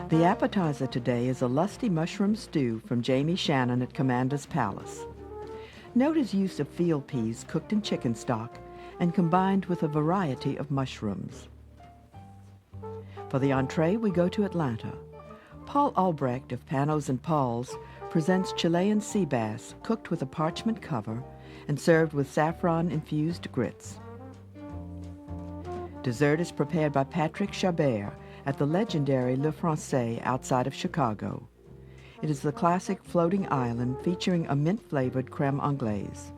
The appetizer today is a lusty mushroom stew from Jamie Shannon at Commander's Palace. Note his use of field peas cooked in chicken stock and combined with a variety of mushrooms. For the entree, we go to Atlanta. Paul Albrecht of Panos and Paul's presents Chilean sea bass cooked with a parchment cover and served with saffron-infused grits. Dessert is prepared by Patrick Chabert at the legendary Le Francais outside of Chicago. It is the classic floating island featuring a mint-flavored creme anglaise.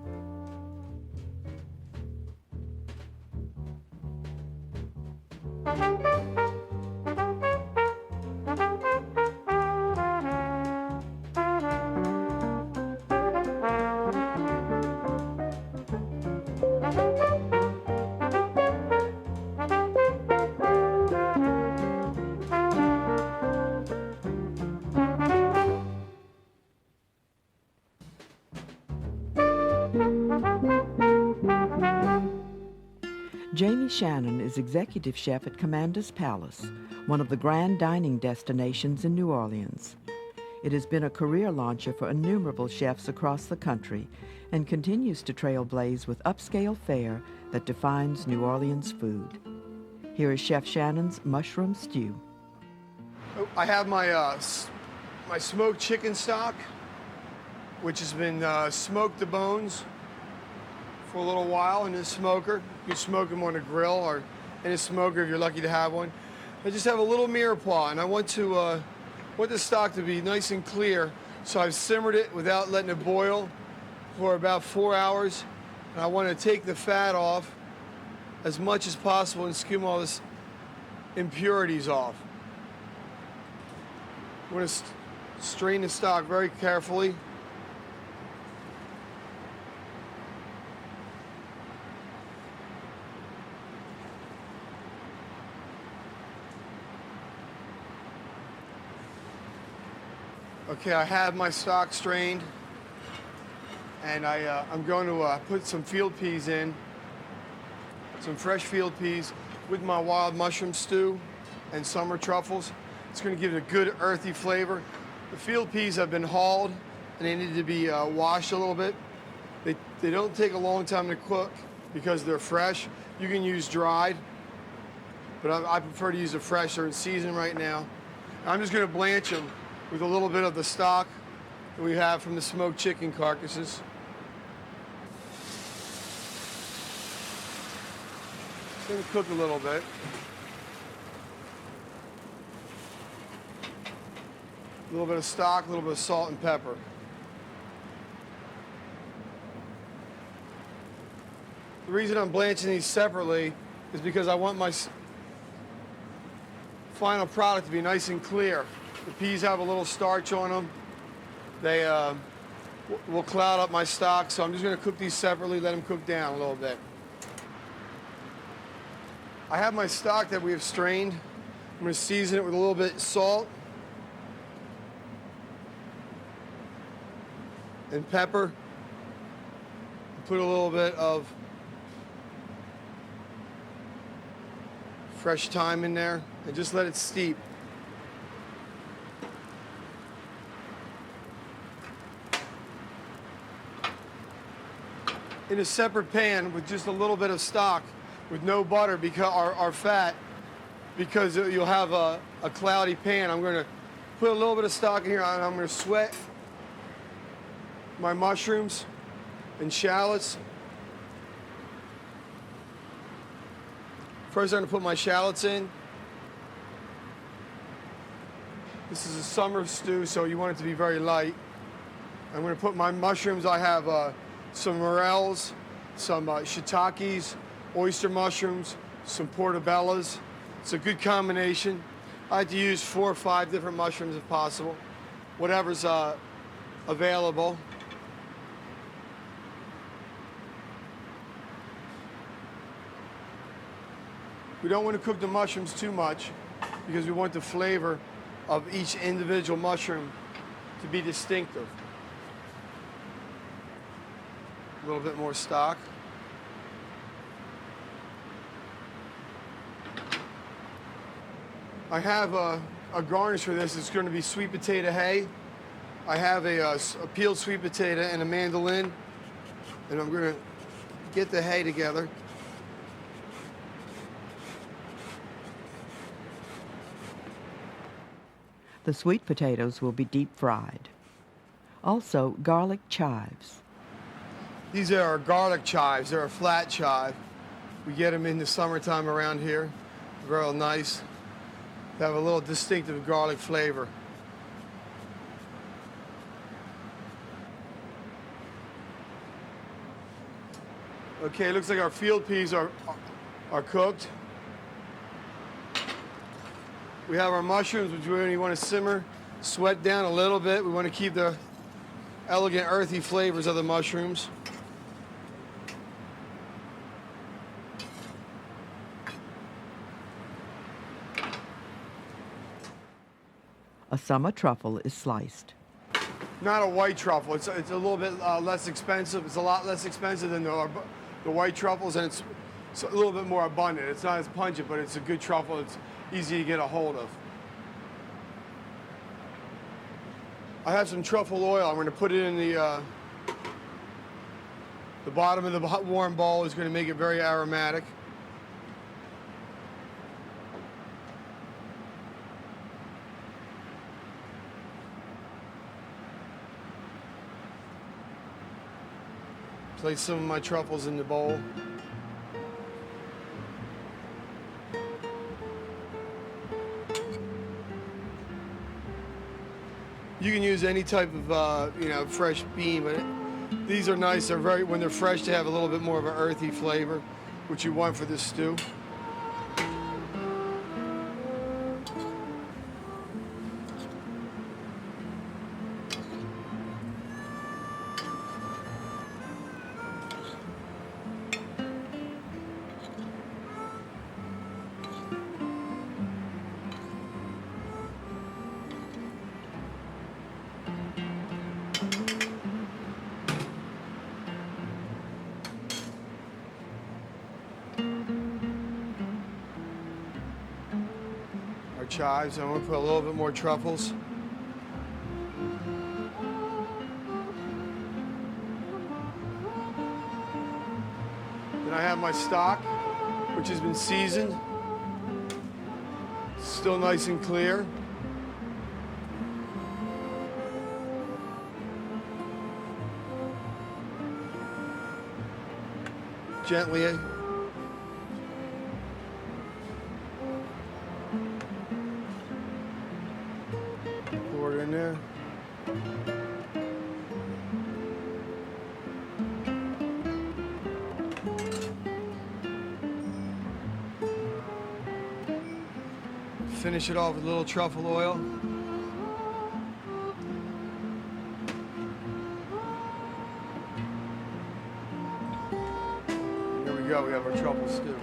Jamie Shannon is executive chef at Commander's Palace, one of the grand dining destinations in New Orleans. It has been a career launcher for innumerable chefs across the country and continues to trailblaze with upscale fare that defines New Orleans food. Here is Chef Shannon's mushroom stew. I have my smoked chicken stock, which has been smoked to bones for a little while in this smoker. You can smoke them on a grill or in a smoker if you're lucky to have one. I just have a little mirepoix, and I want the stock to be nice and clear, so I've simmered it without letting it boil for about 4 hours. And I want to take the fat off as much as possible and skim all this impurities off. I'm going to strain the stock very carefully. Okay, I have my stock strained, and I'm going to put some field peas in, some fresh field peas with my wild mushroom stew and summer truffles. It's going to give it a good earthy flavor. The field peas have been hauled, and they need to be washed a little bit. They don't take a long time to cook because they're fresh. You can use dried, but I prefer to use the fresh. They're in season right now. I'm just going to blanch them with a little bit of the stock that we have from the smoked chicken carcasses. It's going to cook a little bit. A little bit of stock, a little bit of salt and pepper. The reason I'm blanching these separately is because I want my final product to be nice and clear. The peas have a little starch on them. They will cloud up my stock, so I'm just going to cook these separately, let them cook down a little bit. I have my stock that we have strained. I'm going to season it with a little bit of salt and pepper. Put a little bit of fresh thyme in there and just let it steep. In a separate pan with just a little bit of stock, with no butter because or fat, because you'll have a cloudy pan. I'm going to put a little bit of stock in here, and I'm going to sweat my mushrooms and shallots. First, I'm going to put my shallots in. This is a summer stew, so you want it to be very light. I'm going to put my mushrooms. I have some morels, some shiitakes, oyster mushrooms, some portobellas. It's a good combination. I like to use 4 or 5 different mushrooms if possible, whatever's available. We don't want to cook the mushrooms too much because we want the flavor of each individual mushroom to be distinctive. A little bit more stock. I have a garnish for this is going to be sweet potato hay. I have a peeled sweet potato and a mandolin, and I'm going to get the hay together. The sweet potatoes will be deep fried. Also, garlic chives. These are our garlic chives. They're a flat chive. We get them in the summertime around here. Real nice. They have a little distinctive garlic flavor. Okay, looks like our field peas are cooked. We have our mushrooms, which we only want to simmer, sweat down a little bit. We want to keep the elegant, earthy flavors of the mushrooms. A summer truffle is sliced. Not a white truffle. It's a little bit less expensive. It's a lot less expensive than the white truffles, and it's a little bit more abundant. It's not as pungent, but it's a good truffle. It's easy to get a hold of. I have some truffle oil. I'm going to put it in the bottom of the warm bowl. Is going to make it very aromatic. Place some of my truffles in the bowl. You can use any type of, fresh bean, but these are nice. They're when they're fresh, they have a little bit more of an earthy flavor, which you want for this stew. Chives. I'm going to put a little bit more truffles. Then I have my stock, which has been seasoned. Still nice and clear. Gently. Pour it in there. Finish it off with a little truffle oil. Here we go, we have our truffle stew.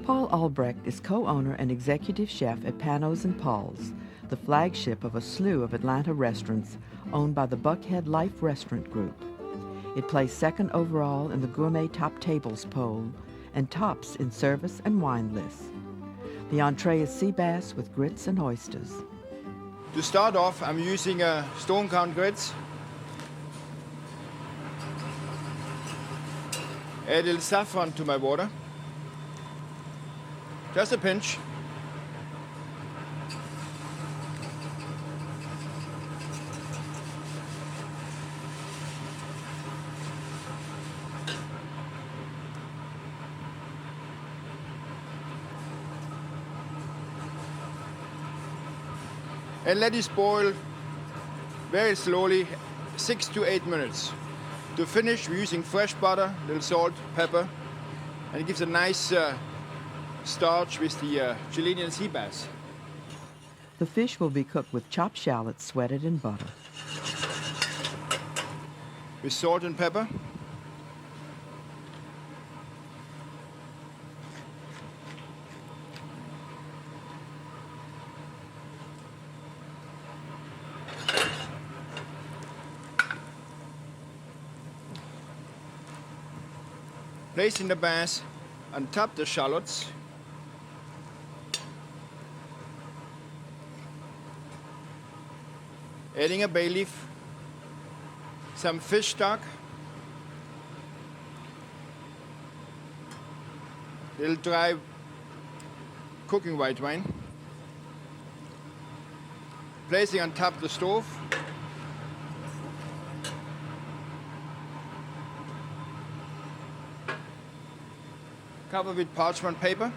Paul Albrecht is co-owner and executive chef at Panos and Paul's, the flagship of a slew of Atlanta restaurants owned by the Buckhead Life Restaurant Group. It placed second overall in the Gourmet Top Tables poll and tops in service and wine lists. The entree is sea bass with grits and oysters. To start off, I'm using stone count grits. Add a little saffron to my water. Just a pinch. And let this boil very slowly, 6 to 8 minutes. To finish, we're using fresh butter, a little salt, pepper, and it gives a nice starch with the Chilean sea bass. The fish will be cooked with chopped shallots sweated in butter. with salt and pepper. Placing the bass on top the shallots. Adding a bay leaf, some fish stock, little dry cooking white wine. Placing on top the stove. Cover with parchment paper.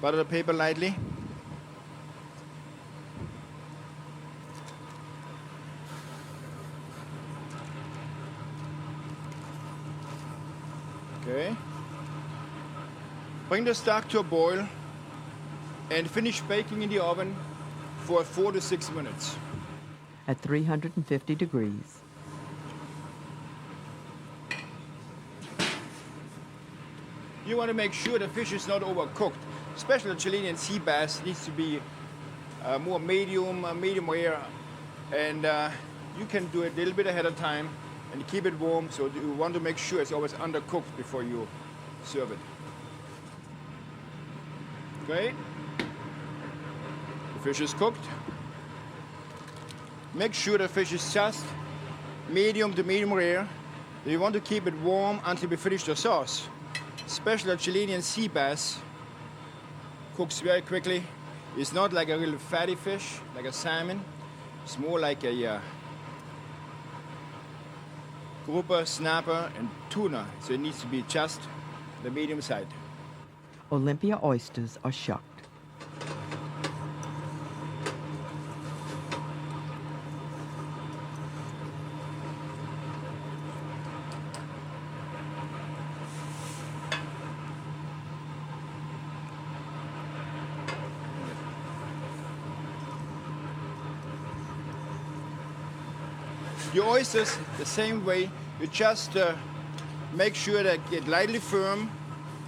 Butter the paper lightly. Okay. Bring the stock to a boil and finish baking in the oven for 4 to 6 minutes. At 350 degrees. You want to make sure the fish is not overcooked. Especially the Chilean sea bass needs to be more medium rare, and you can do it a little bit ahead of time and keep it warm. So you want to make sure it's always undercooked before you serve it. Okay. The fish is cooked. Make sure the fish is just medium to medium rare. You want to keep it warm until we finish the sauce. Especially the Chilean sea bass cooks very quickly. It's not like a real fatty fish, like a salmon. It's more like a grouper, snapper, and tuna. So it needs to be just the medium side. Olympia oysters are shucked. Your oysters, the same way, you just make sure they get lightly firm.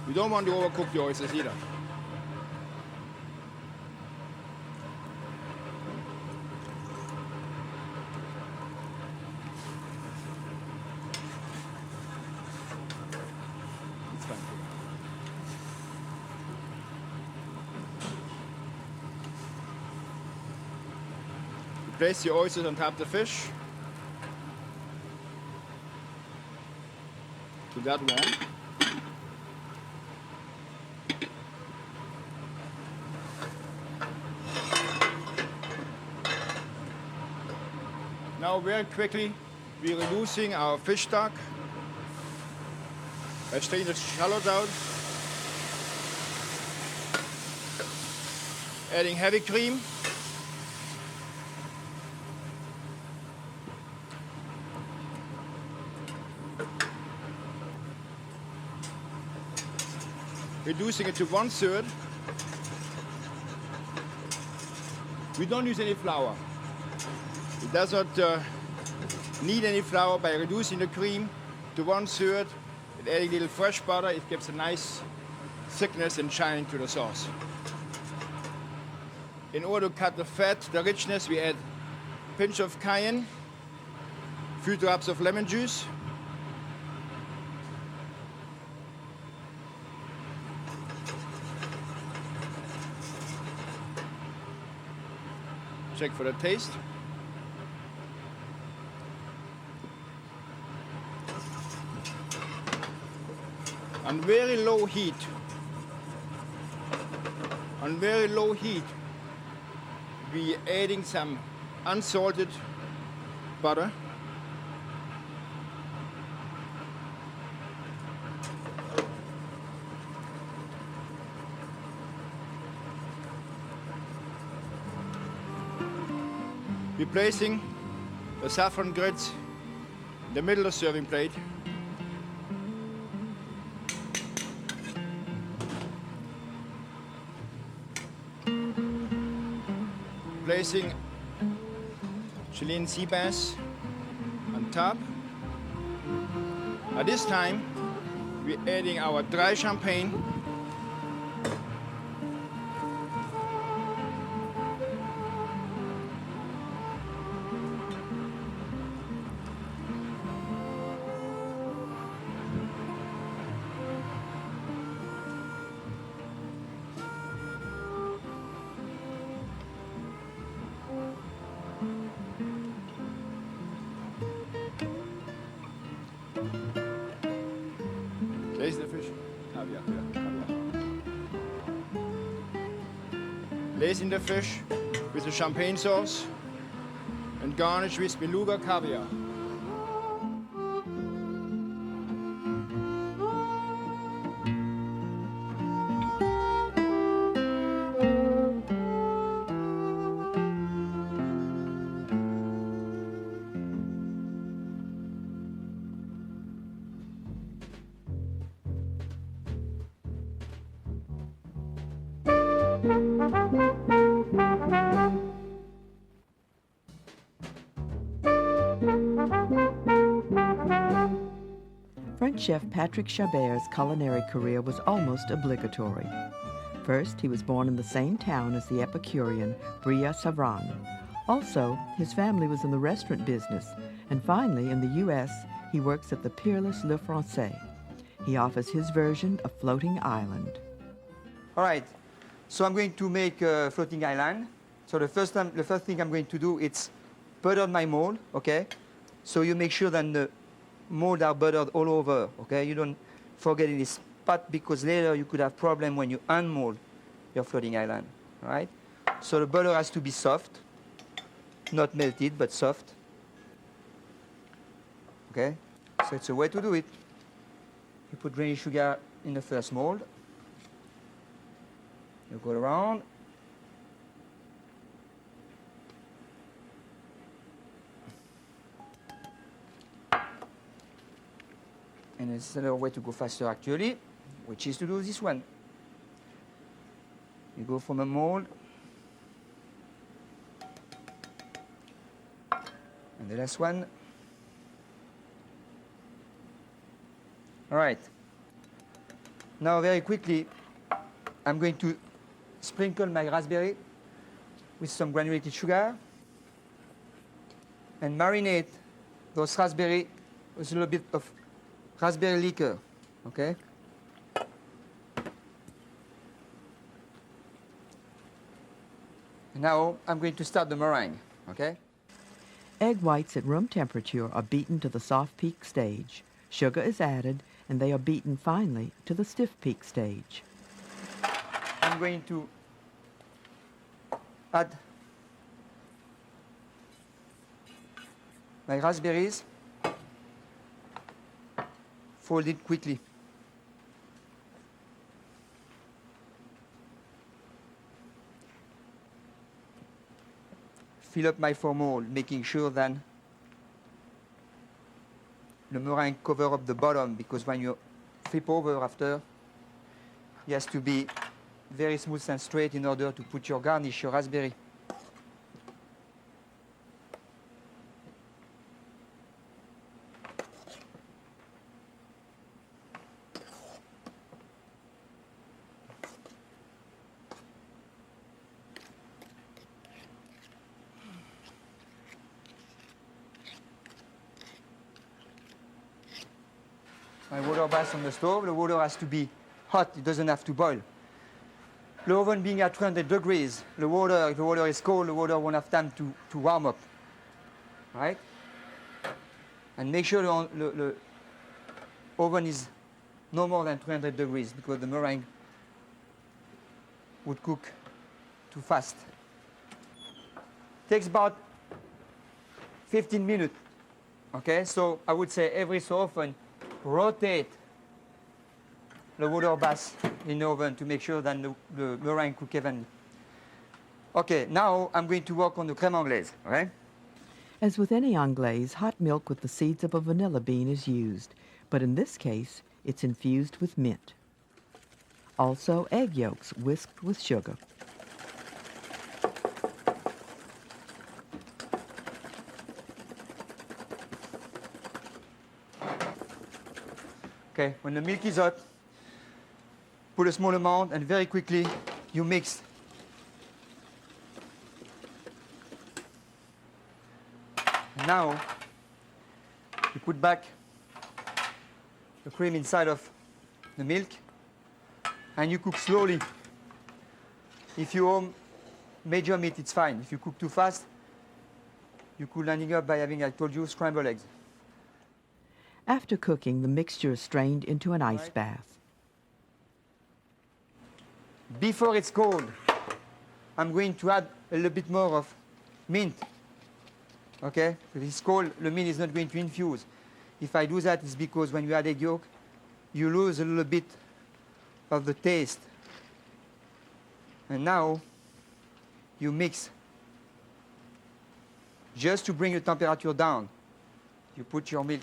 You don't want to overcook the oysters either. It's fine. You place your oysters on top of the fish. To that one. Now very quickly we're reducing our fish stock by straining the shallots out, adding heavy cream, reducing it to 1/3. We don't use any flour. It does not need any flour. By reducing the cream to 1/3 and adding a little fresh butter, it gives a nice thickness and shine to the sauce. In order to cut the fat, the richness, we add a pinch of cayenne, a few drops of lemon juice, check for the taste. On very low heat, we adding some unsalted butter. We're placing the saffron grits in the middle of the serving plate. placing Chilean sea bass on top. At this time, we're adding our dry champagne. Place the fish. Caviar, caviar. Place in the fish with the champagne sauce and garnish with beluga caviar. French chef Patrick Chabert's culinary career was almost obligatory. First, he was born in the same town as the Epicurean Brillat-Savarin. Also, his family was in the restaurant business, and finally, in the U.S., he works at the peerless Le Français. He offers his version of Floating Island. All right, so I'm going to make a floating island. So the first thing I'm going to do is butter my mold, okay? So you make sure that the mold are buttered all over, okay? You don't forget any spot because later you could have problem when you unmold your floating island, all right? So the butter has to be soft, not melted, but soft, okay? So it's a way to do it. You put granny sugar in the first mold. You go around. And there's another way to go faster actually, which is to do this one. You go from a mold. And the last one. All right. Now very quickly, I'm going to sprinkle my raspberry with some granulated sugar and marinate those raspberry with a little bit of raspberry liquor, okay? Now I'm going to start the meringue, okay? Egg whites at room temperature are beaten to the soft peak stage. Sugar is added, and they are beaten finely to the stiff peak stage. I'm going to add my raspberries, fold it quickly. Fill up my foam mold, making sure that the meringue cover up the bottom, because when you flip over after, it has to be very smooth and straight in order to put your garnish, your raspberry. My water bath on the stove, the water has to be hot, it doesn't have to boil. The oven being at 300 degrees, if the water is cold, the water won't have time to warm up, right? And make sure the oven is no more than 300 degrees because the meringue would cook too fast. Takes about 15 minutes, okay? So I would say every so often, rotate the water bath in the oven to make sure that the meringue cook evenly. Okay, now I'm going to work on the crème anglaise, okay? As with any anglaise, hot milk with the seeds of a vanilla bean is used, but in this case, it's infused with mint. Also, egg yolks whisked with sugar. Okay, when the milk is hot, put a small amount and very quickly you mix. Now, you put back the cream inside of the milk and you cook slowly. If you major meat, it's fine. If you cook too fast, you could ending up by having, I told you, scrambled eggs. After cooking, the mixture is strained into an ice bath. Before it's cold, I'm going to add a little bit more of mint. Okay? If it's cold, the mint is not going to infuse. If I do that, it's because when you add egg yolk, you lose a little bit of the taste. And now, you mix. Just to bring the temperature down, you put your milk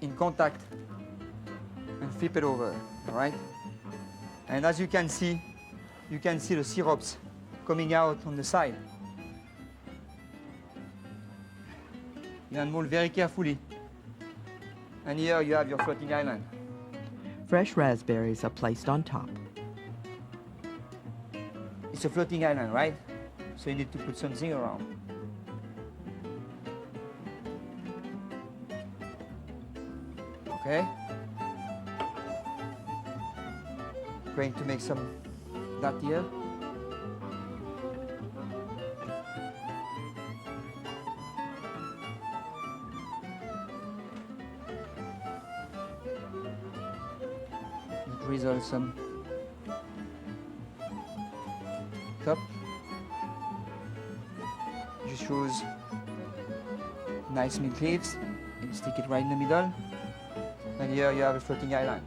in contact and flip it over, all right? And as you can see the syrups coming out on the side. You unmold very carefully. And here you have your floating island. Fresh raspberries are placed on top. It's a floating island, right? So you need to put something around. Okay? Going to make some that here. Drizzle some top. Just use nice mint leaves and stick it right in the middle. And here you have a floating island.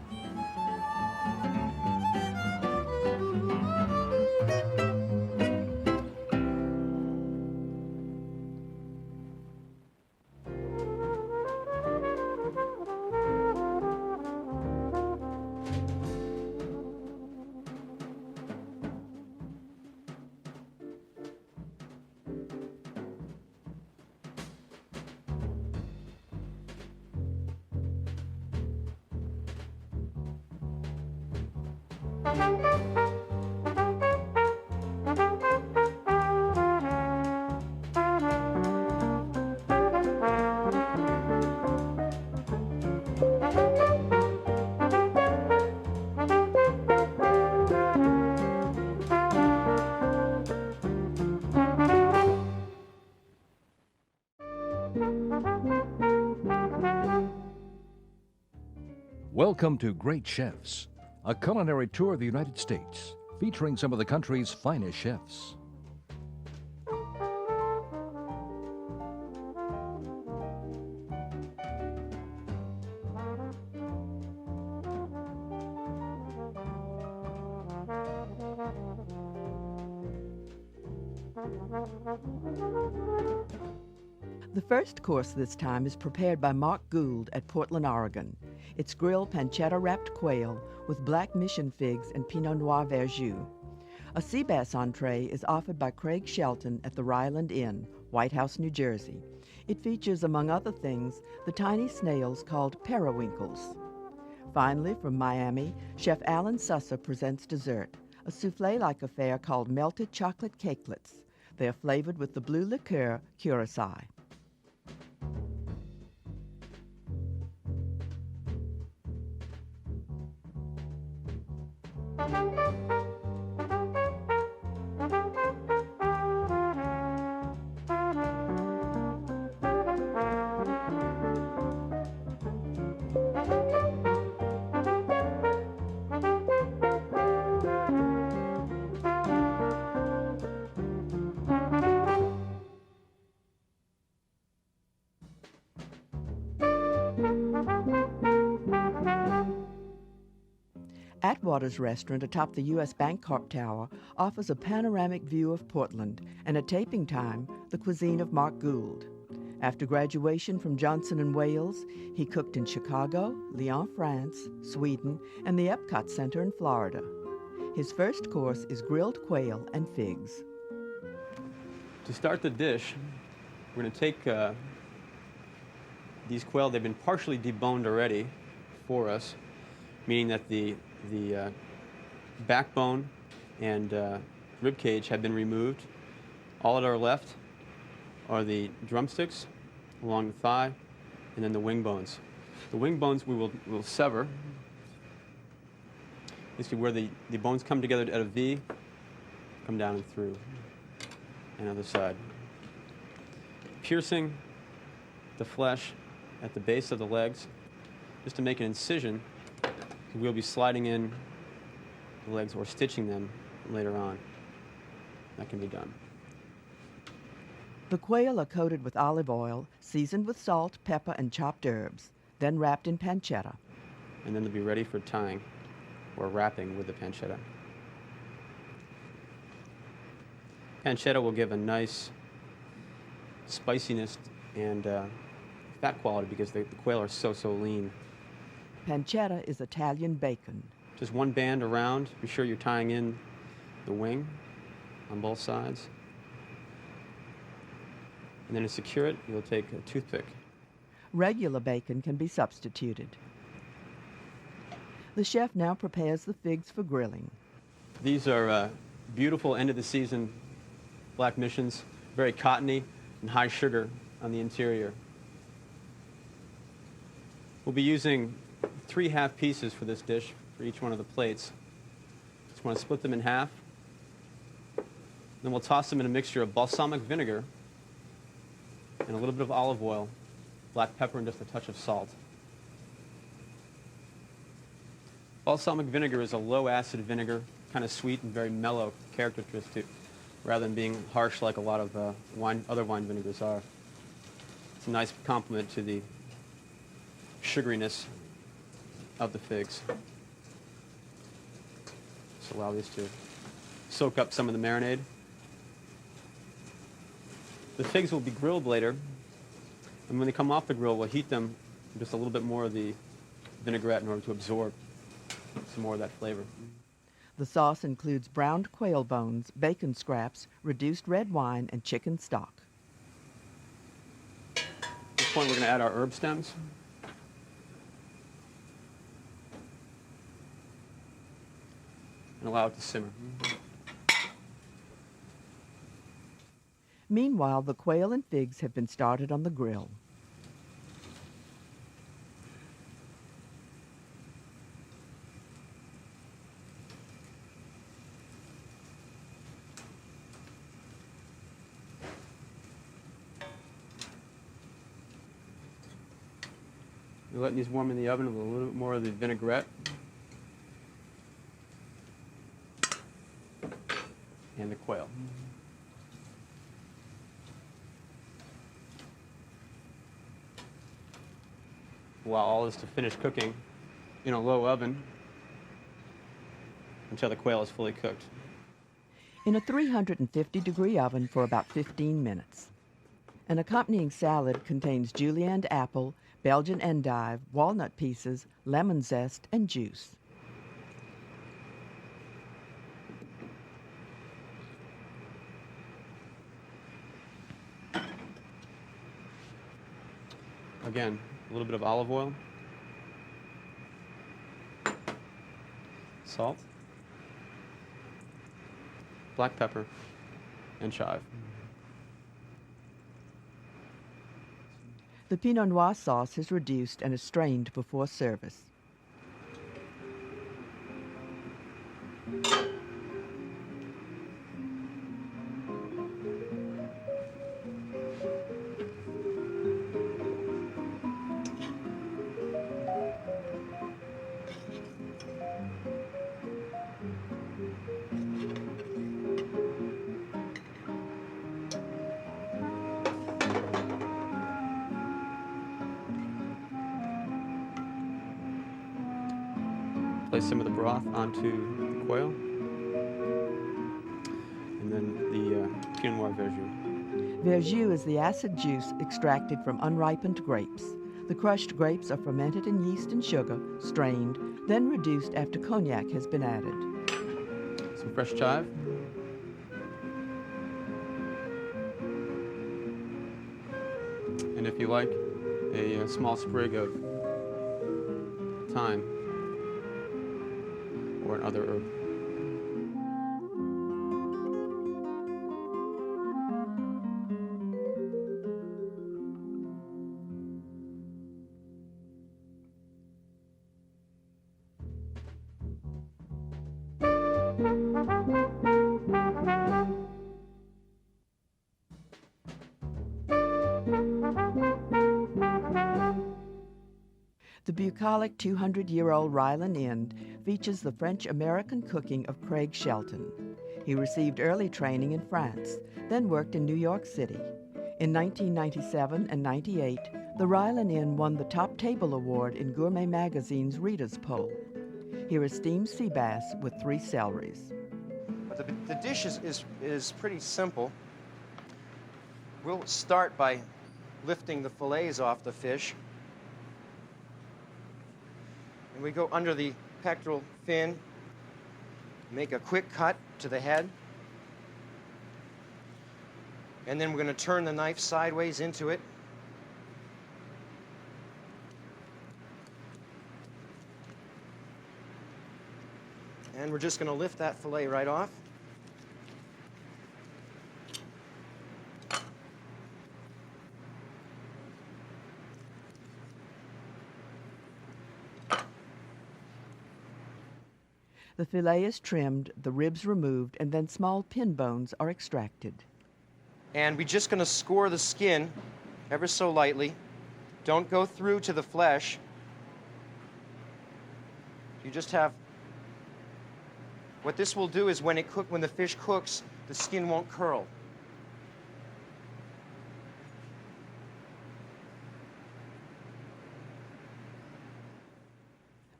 Welcome to Great Chefs, a culinary tour of the United States, featuring some of the country's finest chefs. The first course this time is prepared by Mark Gould at Portland, Oregon. It's grilled pancetta-wrapped quail with black mission figs and Pinot Noir Verjus. A sea bass entree is offered by Craig Shelton at the Ryland Inn, White House, New Jersey. It features, among other things, the tiny snails called periwinkles. Finally, from Miami, Chef Alan Susser presents dessert, a souffle-like affair called melted chocolate cakelets. They are flavored with the blue liqueur curacao. Atwater's restaurant atop the U.S. Bancorp Tower offers a panoramic view of Portland and at taping time, the cuisine of Mark Gould. After graduation from Johnson & Wales, he cooked in Chicago, Lyon, France, Sweden, and the Epcot Center in Florida. His first course is grilled quail and figs. To start the dish, we're going to take these quail. They've been partially deboned already before us, meaning that the backbone and rib cage have been removed. All at our left are the drumsticks along the thigh, and then the wing bones. The wing bones we will sever. You see where the bones come together at a V, come down and through. And other side. Piercing the flesh at the base of the legs, just to make an incision. We'll be sliding in the legs or stitching them later on. That can be done. The quail are coated with olive oil, seasoned with salt, pepper, and chopped herbs, then wrapped in pancetta. And then they'll be ready for tying or wrapping with the pancetta. Pancetta will give a nice spiciness and fat quality because the quail are so lean. Pancetta is Italian bacon. Just one band around. Be sure you're tying in the wing on both sides. And then to secure it, you'll take a toothpick. Regular bacon can be substituted. The chef now prepares the figs for grilling. These are beautiful end-of-the-season black missions, very cottony and high sugar on the interior. We'll be using 3 half pieces for this dish for each one of the plates. Just want to split them in half. Then we'll toss them in a mixture of balsamic vinegar and a little bit of olive oil, black pepper, and just a touch of salt. Balsamic vinegar is a low-acid vinegar, kind of sweet and very mellow characteristic, rather than being harsh like a lot of other wine vinegars are. It's a nice complement to the sugariness of the figs. Just allow these to soak up some of the marinade. The figs will be grilled later, and when they come off the grill, we'll heat them with just a little bit more of the vinaigrette in order to absorb some more of that flavor. The sauce includes browned quail bones, bacon scraps, reduced red wine, and chicken stock. At this point, we're going to add our herb stems. And allow it to simmer. Meanwhile, the quail and figs have been started on the grill. We're letting these warm in the oven with a little bit more of the vinaigrette. And the quail. Allow all this to finish cooking in a low oven until the quail is fully cooked. In a 350-degree oven for about 15 minutes. An accompanying salad contains julienne apple, Belgian endive, walnut pieces, lemon zest, and juice. Again, a little bit of olive oil, salt, black pepper, and chive. The Pinot Noir sauce is reduced and is strained before service. Place some of the broth onto the quail, and then the Pinot Noir Verjus. Verjus is the acid juice extracted from unripened grapes. The crushed grapes are fermented in yeast and sugar, strained, then reduced after cognac has been added. Some fresh chive. And if you like, a small sprig of thyme or another herb. The bucolic 200-year-old Ryland Inn features the French-American cooking of Craig Shelton. He received early training in France, then worked in New York City. In 1997 and 98, the Ryland Inn won the Top Table Award in Gourmet Magazine's Readers' Poll. Here is steamed sea bass with 3 celeries. But the dish is pretty simple. We'll start by lifting the fillets off the fish. And we go under the pectoral fin, make a quick cut to the head. And then we're going to turn the knife sideways into it. And we're just going to lift that fillet right off. The fillet is trimmed, the ribs removed, and then small pin bones are extracted. And we're just going to score the skin ever so lightly. Don't go through to the flesh. You just have... What this will do is when the fish cooks, the skin won't curl.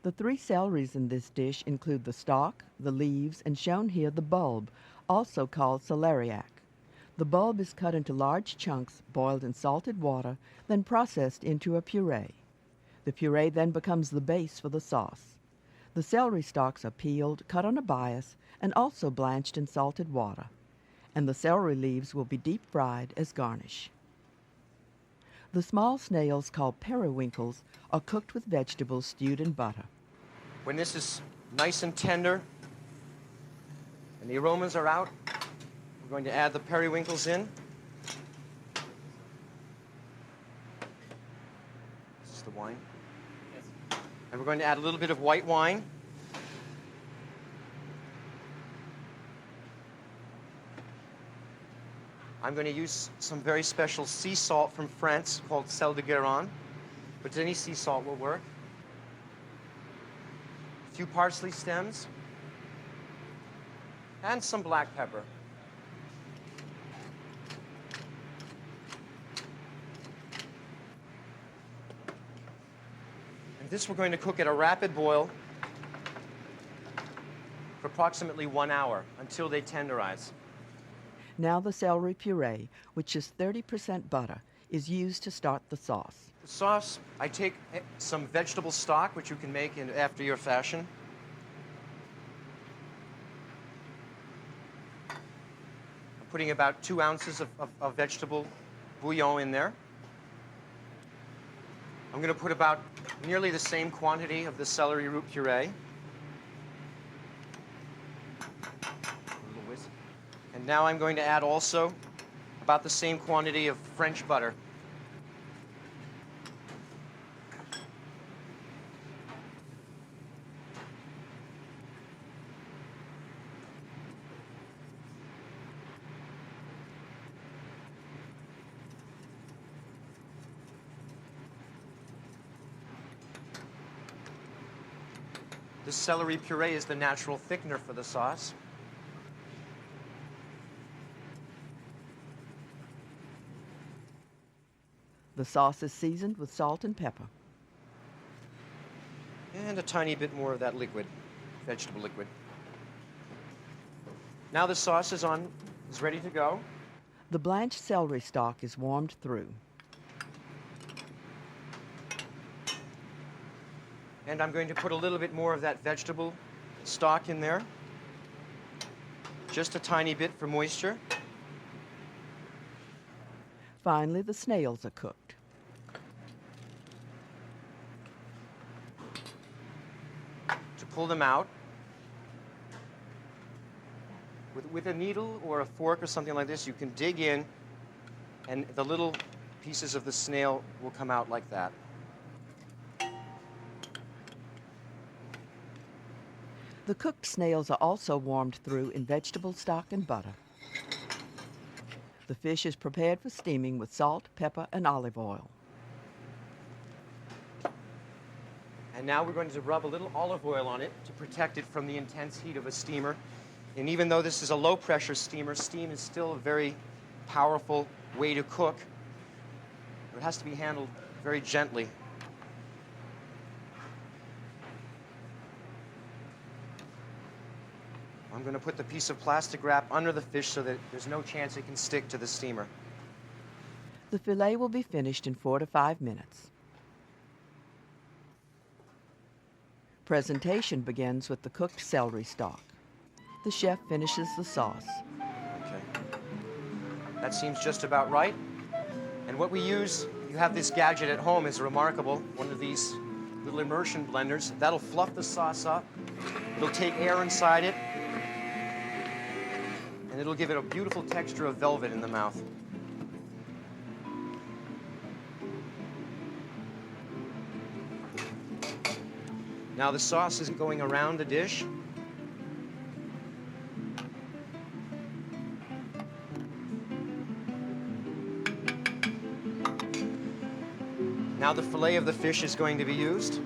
The 3 celeries in this dish include the stalk, the leaves, and shown here the bulb, also called celeriac. The bulb is cut into large chunks, boiled in salted water, then processed into a puree. The puree then becomes the base for the sauce. The celery stalks are peeled, cut on a bias, and also blanched in salted water. And the celery leaves will be deep fried as garnish. The small snails called periwinkles are cooked with vegetables stewed in butter. When this is nice and tender and the aromas are out, we're going to add the periwinkles in. This is the wine. And we're going to add a little bit of white wine. I'm going to use some very special sea salt from France called sel de Guérande, but any sea salt will work. A few parsley stems, and some black pepper. And this we're going to cook at a rapid boil for approximately 1 hour until they tenderize. Now the celery puree, which is 30% butter, is used to start the sauce. The sauce, I take some vegetable stock, which you can make after your fashion. I'm putting about 2 ounces of vegetable bouillon in there. I'm going to put about nearly the same quantity of the celery root puree. And now I'm going to add also about the same quantity of French butter. The celery puree is the natural thickener for the sauce. The sauce is seasoned with salt and pepper. And a tiny bit more of that liquid, vegetable liquid. Now the sauce is ready to go. The blanched celery stalk is warmed through. And I'm going to put a little bit more of that vegetable stock in there. Just a tiny bit for moisture. Finally, the snails are cooked. to pull them out. With a needle or a fork or something like this, you can dig in, and the little pieces of the snail will come out like that. The cooked snails are also warmed through in vegetable stock and butter. The fish is prepared for steaming with salt, pepper, and olive oil. And now we're going to rub a little olive oil on it to protect it from the intense heat of a steamer. And even though this is a low-pressure steamer, steam is still a very powerful way to cook. It has to be handled very gently. I'm going to put the piece of plastic wrap under the fish so that there's no chance it can stick to the steamer. The fillet will be finished in 4 to 5 minutes. Presentation begins with the cooked celery stalk. The chef finishes the sauce. Okay. That seems just about right. And what we use, you have this gadget at home, is remarkable. One of these little immersion blenders. That'll fluff the sauce up. It'll take air inside it. And it'll give it a beautiful texture of velvet in the mouth. Now the sauce is going around the dish. Now the fillet of the fish is going to be used.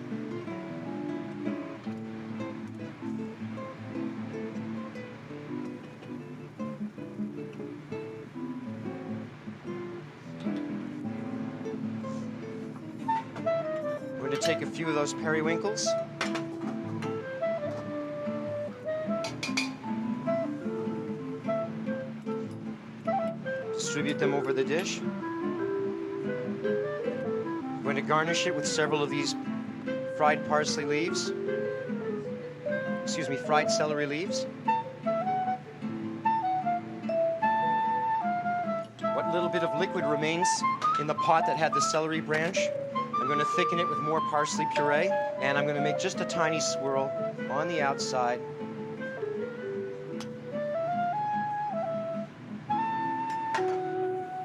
We're going to take a few of those periwinkles. Distribute them over the dish. We're going to garnish it with several of these fried parsley leaves. Excuse me, fried celery leaves. What little bit of liquid remains in the pot that had the celery branch, I'm going to thicken it with more parsley puree, and I'm going to make just a tiny swirl on the outside.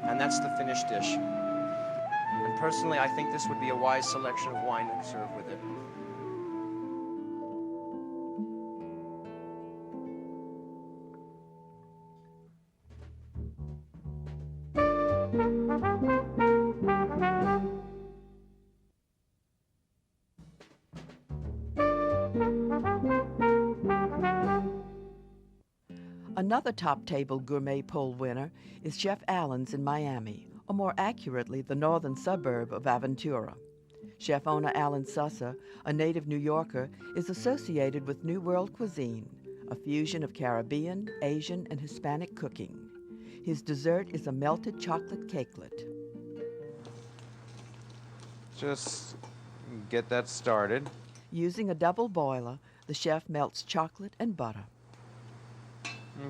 And that's the finished dish. And personally, I think this would be a wise selection of wine to serve with it. Another top table gourmet poll winner is Chef Allen's in Miami, or more accurately, the northern suburb of Aventura. Chef owner Alan Sussa, a native New Yorker, is associated with New World cuisine, a fusion of Caribbean, Asian, and Hispanic cooking. His dessert is a melted chocolate cakelet. Just get that started. Using a double boiler, the chef melts chocolate and butter.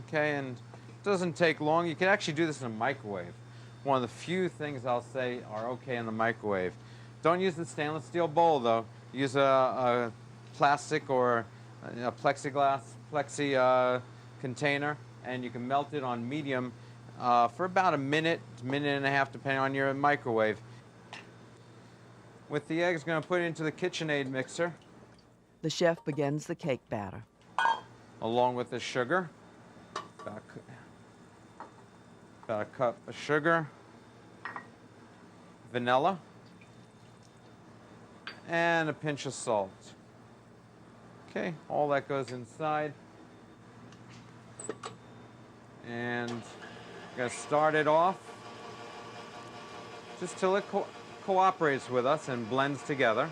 Okay, and it doesn't take long. You can actually do this in a microwave. One of the few things I'll say are okay in the microwave. Don't use the stainless steel bowl, though. Use a plastic or a plexi container, and you can melt it on medium for about a minute, minute and a half, depending on your microwave. With the eggs, going to put it into the KitchenAid mixer. The chef begins the cake batter. Along with the sugar. About a cup of sugar, vanilla, and a pinch of salt. Okay, all that goes inside. And I'm going to start it off just till it cooperates with us and blends together.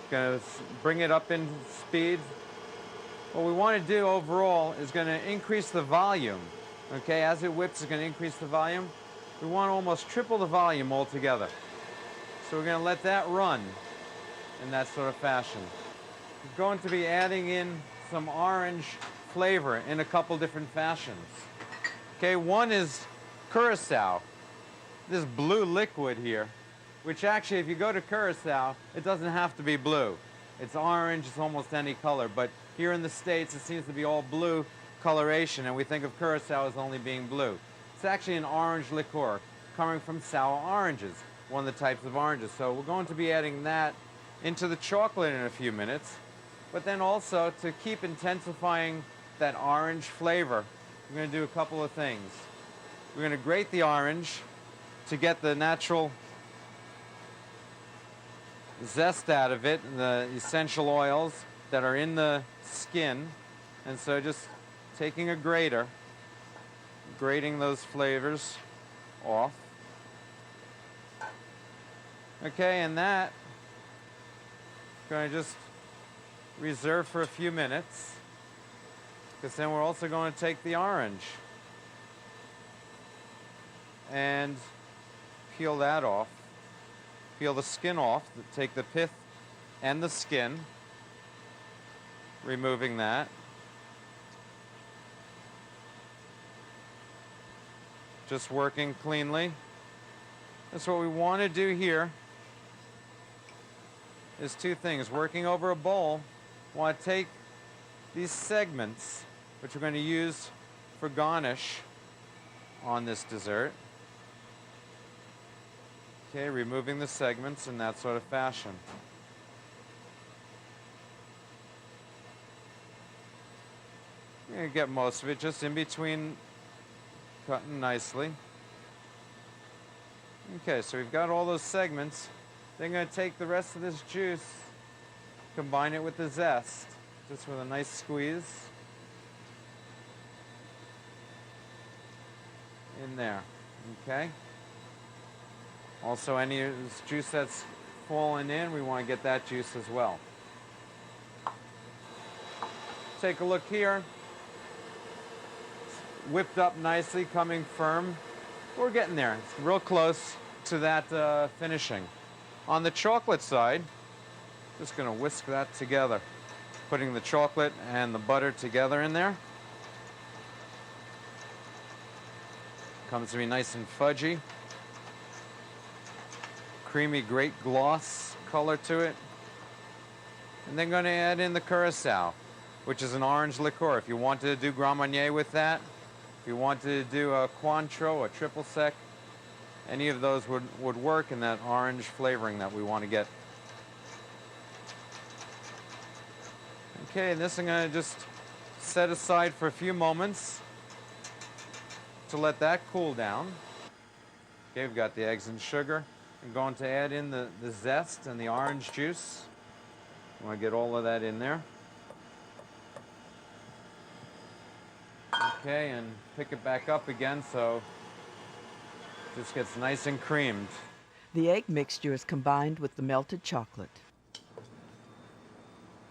Going to bring it up in speed. What we want to do overall is going to increase the volume. Okay, as it whips, it's going to increase the volume. We want to almost triple the volume altogether. So we're going to let that run in that sort of fashion. We're going to be adding in some orange flavor in a couple different fashions. Okay, one is curacao, this blue liquid here, which actually, if you go to Curacao, it doesn't have to be blue. It's orange, it's almost any color, but here in the States it seems to be all blue coloration, and we think of Curacao as only being blue. It's actually an orange liqueur coming from sour oranges, one of the types of oranges. So we're going to be adding that into the chocolate in a few minutes, but then also to keep intensifying that orange flavor, we're going to do a couple of things. We're going to grate the orange to get the natural zest out of it, and the essential oils that are in the skin. And so just taking a grater, grating those flavors off. Okay, and that going to just reserve for a few minutes, because then we're also going to take the orange and peel that off. Peel the skin off, take the pith and the skin, removing that. Just working cleanly. That's what we want to do here. Is two things. Working over a bowl, we want to take these segments, which we're going to use for garnish on this dessert. Okay, removing the segments in that sort of fashion. You're going to get most of it just in between, cutting nicely. Okay, so we've got all those segments. Then I'm going to take the rest of this juice, combine it with the zest, just with a nice squeeze in there, okay? Also, any juice that's fallen in, we want to get that juice as well. Take a look here. It's whipped up nicely, coming firm. We're getting there. It's real close to that finishing. On the chocolate side, just going to whisk that together, putting the chocolate and the butter together in there. Comes to be nice and fudgy. Creamy, great gloss color to it. And then going to add in the Curacao, which is an orange liqueur. If you wanted to do Grand Marnier with that, if you wanted to do a Cointreau, a triple sec, any of those would work in that orange flavoring that we want to get. Okay, and this I'm going to just set aside for a few moments to let that cool down. Okay, we've got the eggs and sugar. I'm going to add in the zest and the orange juice. I want to get all of that in there. Okay, and pick it back up again so it just gets nice and creamed. The egg mixture is combined with the melted chocolate.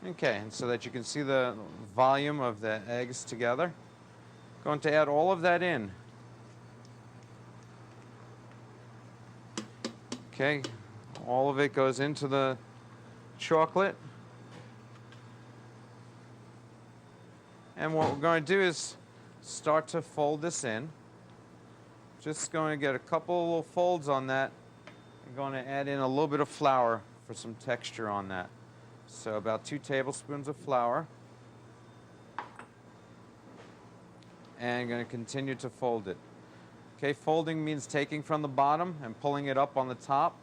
Okay, and so that you can see the volume of the eggs together. Going to add all of that in. Okay, all of it goes into the chocolate. And what we're going to do is start to fold this in. Just going to get a couple little folds on that. I'm going to add in a little bit of flour for some texture on that. So about 2 tablespoons of flour. And I'm going to continue to fold it. Okay, folding means taking from the bottom and pulling it up on the top,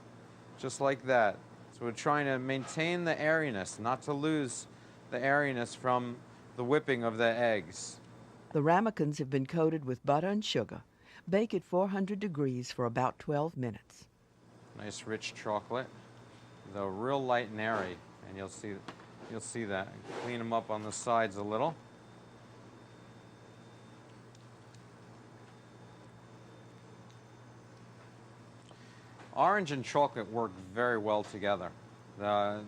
just like that. So we're trying to maintain the airiness, not to lose the airiness from the whipping of the eggs. The ramekins have been coated with butter and sugar. Bake at 400 degrees for about 12 minutes. Nice rich chocolate, though real light and airy, and you'll see that. Clean them up on the sides a little. Orange and chocolate work very well together. The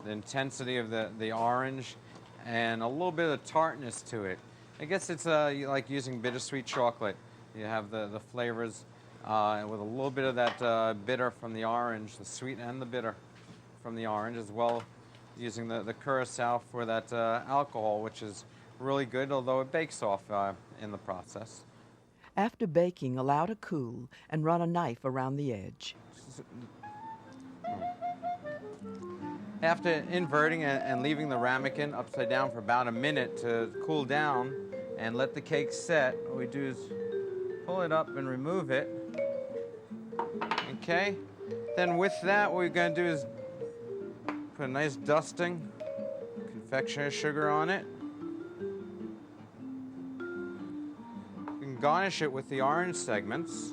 intensity of the orange and a little bit of tartness to it. I guess it's like using bittersweet chocolate. You have the flavors with a little bit of that bitter from the orange, the sweet and the bitter from the orange, as well using the Curacao for that alcohol, which is really good, although it bakes off in the process. After baking, allow to cool and run a knife around the edge. After inverting and leaving the ramekin upside down for about a minute to cool down and let the cake set, what we do is pull it up and remove it. Okay? Then with that, what we're going to do is put a nice dusting, confectioner's sugar on it. You can garnish it with the orange segments.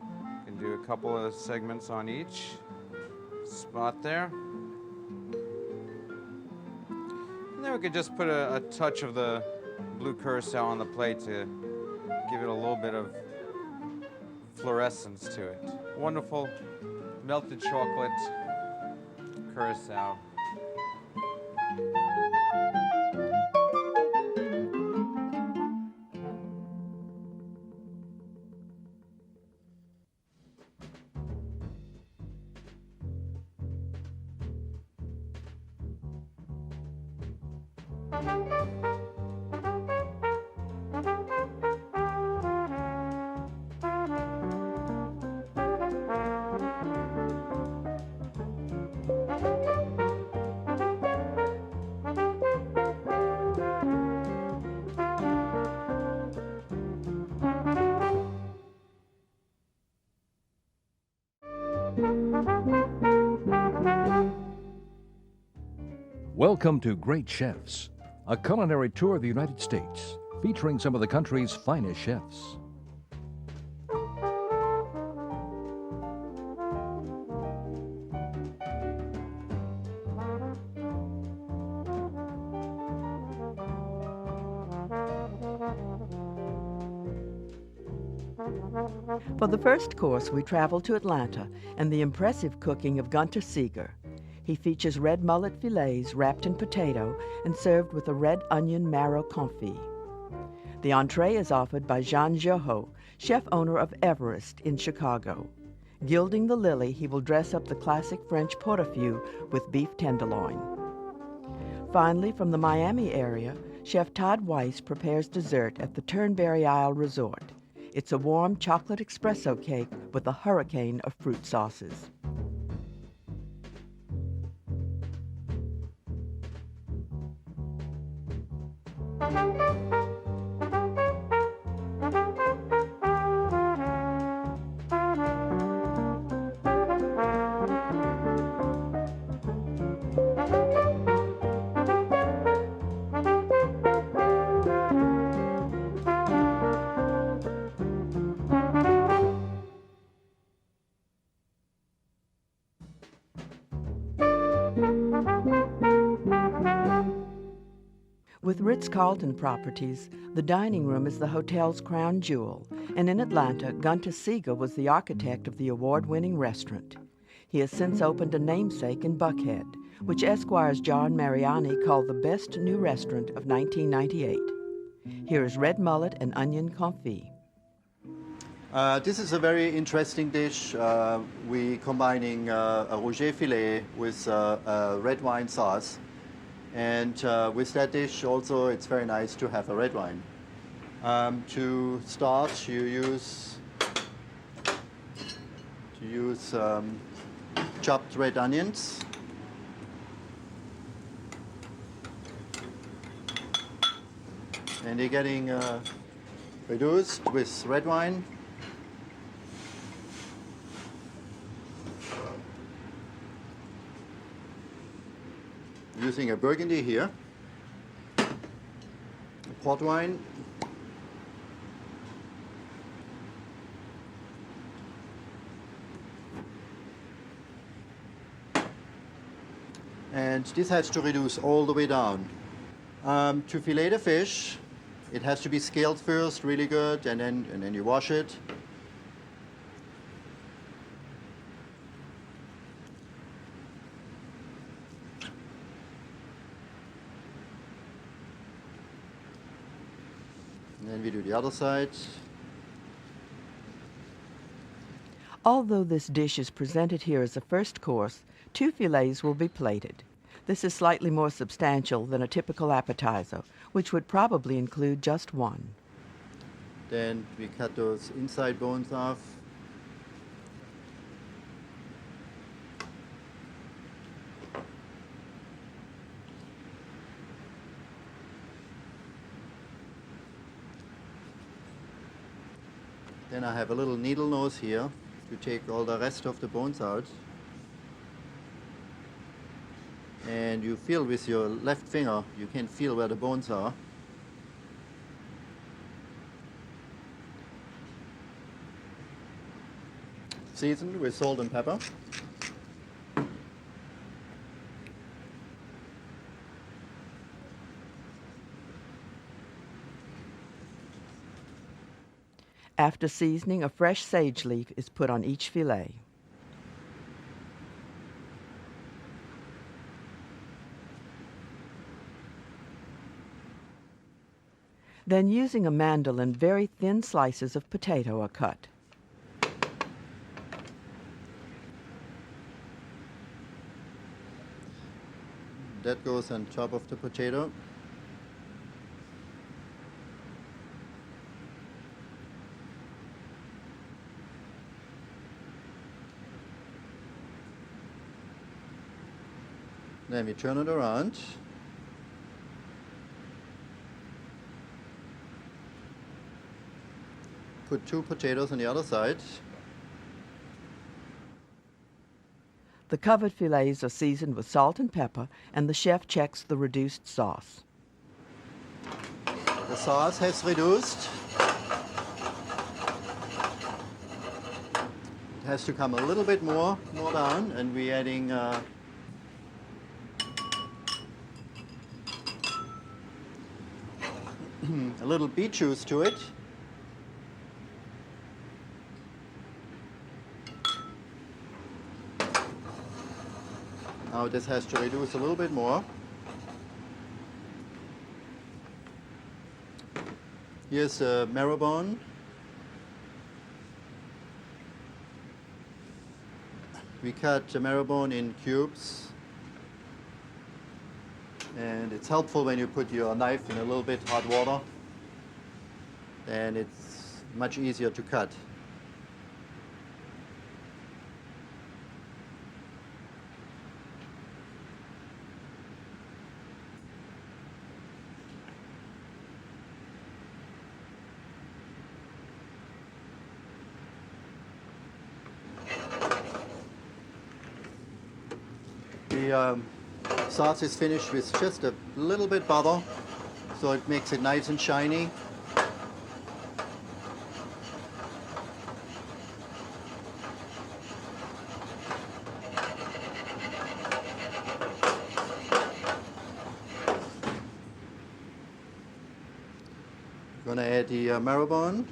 You can do a couple of segments on each spot there. And then we could just put a touch of the blue curacao on the plate to give it a little bit of fluorescence to it. Wonderful melted chocolate curacao. Welcome to Great Chefs, a culinary tour of the United States, featuring some of the country's finest chefs. For the first course, we travel to Atlanta and the impressive cooking of Gunter Seeger. He features red mullet fillets wrapped in potato and served with a red onion marrow confit. The entree is offered by Jean Joho, chef-owner of Everest in Chicago. Gilding the lily, he will dress up the classic French portefeuille with beef tenderloin. Finally, from the Miami area, Chef Todd Weiss prepares dessert at the Turnberry Isle Resort. It's a warm chocolate espresso cake with a hurricane of fruit sauces. With Ritz-Carlton properties, the dining room is the hotel's crown jewel, and in Atlanta, Gunter Seeger was the architect of the award-winning restaurant. He has since opened a namesake in Buckhead, which Esquire's John Mariani called the best new restaurant of 1998. Here is red mullet and onion confit. This is a very interesting dish. We're combining a Roger filet with a red wine sauce. And with that dish also, it's very nice to have a red wine. To start, you use chopped red onions. And they're getting reduced with red wine. Using a Burgundy here, a port wine, and this has to reduce all the way down. To fillet the fish, it has to be scaled first, really good, and then you wash it. And then we do the other side. Although this dish is presented here as a first course, 2 fillets will be plated. This is slightly more substantial than a typical appetizer, which would probably include just 1. Then we cut those inside bones off. Then I have a little needle nose here to take all the rest of the bones out. And you feel with your left finger, you can feel where the bones are. Seasoned with salt and pepper. After seasoning, a fresh sage leaf is put on each fillet. Then, using a mandolin, very thin slices of potato are cut. That goes on top of the potato. Then we turn it around. Put 2 potatoes on the other side. The covered fillets are seasoned with salt and pepper, and the chef checks the reduced sauce. The sauce has reduced. It has to come a little bit more down, and we're adding a little beet juice to it. Now this has to reduce a little bit more. Here's a marrow bone. We cut the marrow bone in cubes. And it's helpful when you put your knife in a little bit hot water. And it's much easier to cut. The sauce is finished with just a little bit butter, so it makes it nice and shiny. Gonna add the marrow bone.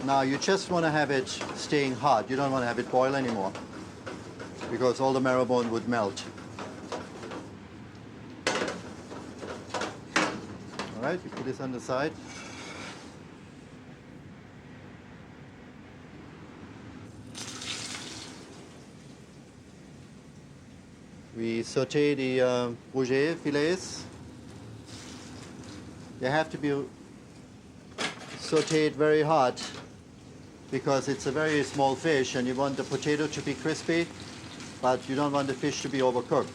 Now you just want to have it staying hot. You don't want to have it boil anymore, because all the marrow bone would melt. All right, you put this on the side. We saute the rouget fillets. They have to be sauteed very hot because it's a very small fish and you want the potato to be crispy, but you don't want the fish to be overcooked.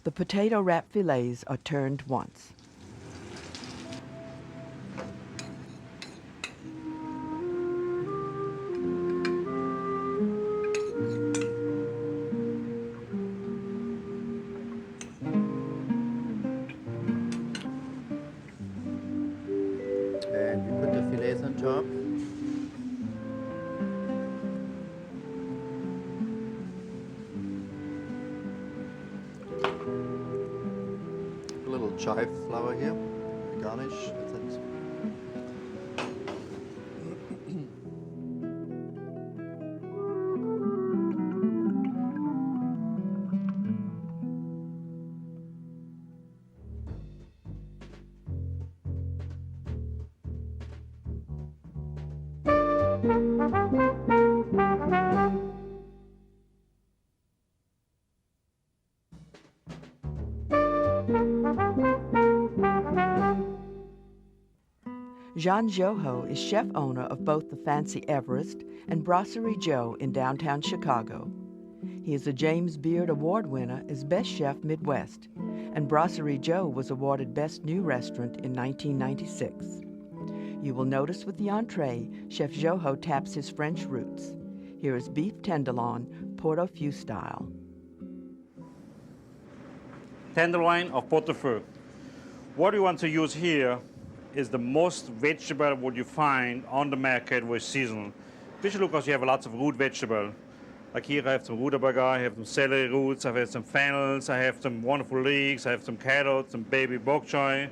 The potato wrap fillets are turned once. And we put the fillets on top. A little chive flour here, garnish. That's it. Jean Joho is chef owner of both the Fancy Everest and Brasserie Joe in downtown Chicago. He is a James Beard Award winner as Best Chef Midwest, and Brasserie Joe was awarded Best New Restaurant in 1996. You will notice with the entree, Chef Joho taps his French roots. Here is beef tenderloin, pot-au-feu style. Tenderloin of pot-au-feu. What you want to use here is the most vegetable what you find on the market with seasonal. Especially because you have lots of root vegetable. Like here I have some rutabaga, I have some celery roots, I have some fennels, I have some wonderful leeks, I have some carrots, some baby bok choy.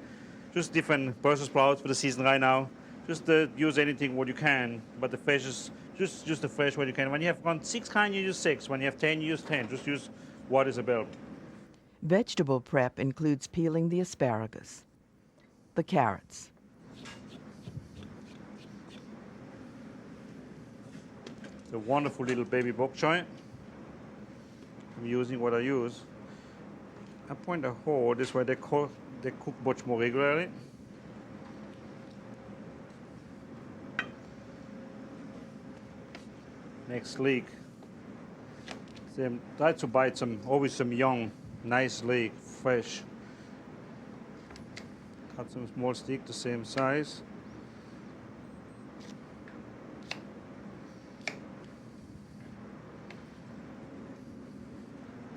Just different Brussels sprouts for the season right now. Just use anything what you can, but the fresh is just the fresh what you can. When you have around 6 kinds, you use 6. When you have 10, you use 10. Just use what is available. Vegetable prep includes peeling the asparagus, the carrots, the wonderful little baby bok choy. I'm using what I use. I point a hole, this way they cook much more regularly. Next leek. Try to buy always some young, nice leek, fresh. Cut some small stick the same size.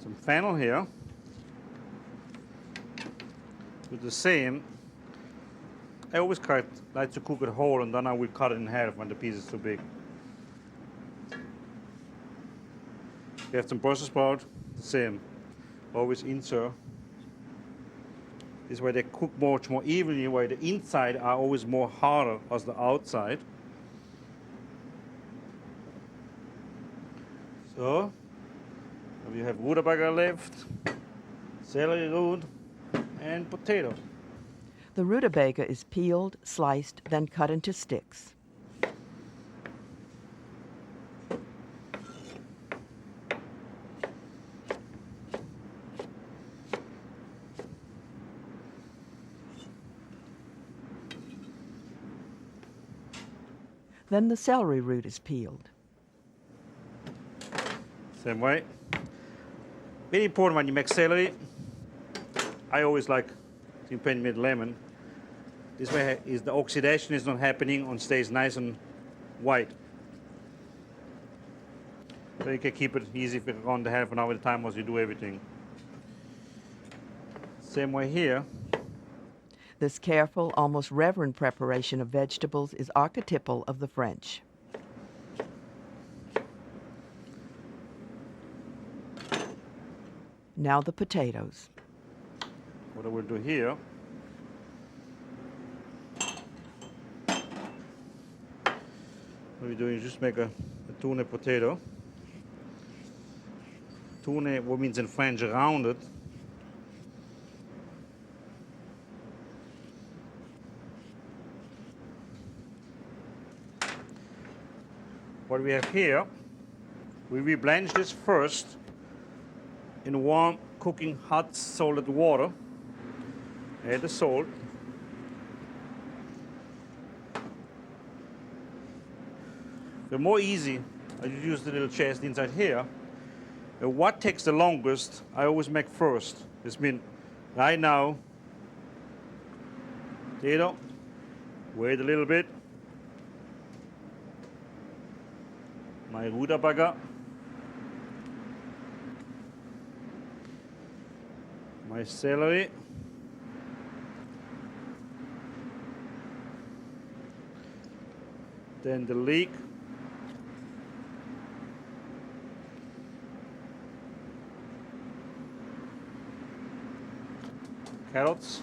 Some fennel here. Do the same. I always like to cook it whole, and then I will cut it in half when the piece is too big. We have some Brussels sprout, the same. Always insert. This way they cook much more evenly, where the inside are always more harder as the outside. So, we have rutabaga left, celery root, and potato. The rutabaga is peeled, sliced, then cut into sticks. Then the celery root is peeled. Same way. Very important when you make celery. I always like to paint with lemon. This way is the oxidation is not happening and stays nice and white. So you can keep it easy for around half an hour at a time as you do everything. Same way here. This careful, almost reverent preparation of vegetables is archetypal of the French. Now the potatoes. What I will do here, what we're doing is just make a tuna potato. Tuna, what means in French rounded. What we have here, we will blanch this first in warm, cooking, hot, salted water. Add the salt. The more easy, I use the little chest inside here. What takes the longest, I always make first. This means right now, potato, wait a little bit. My rutabaga, my celery, then the leek, carrots,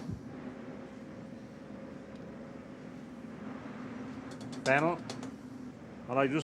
fennel, and I just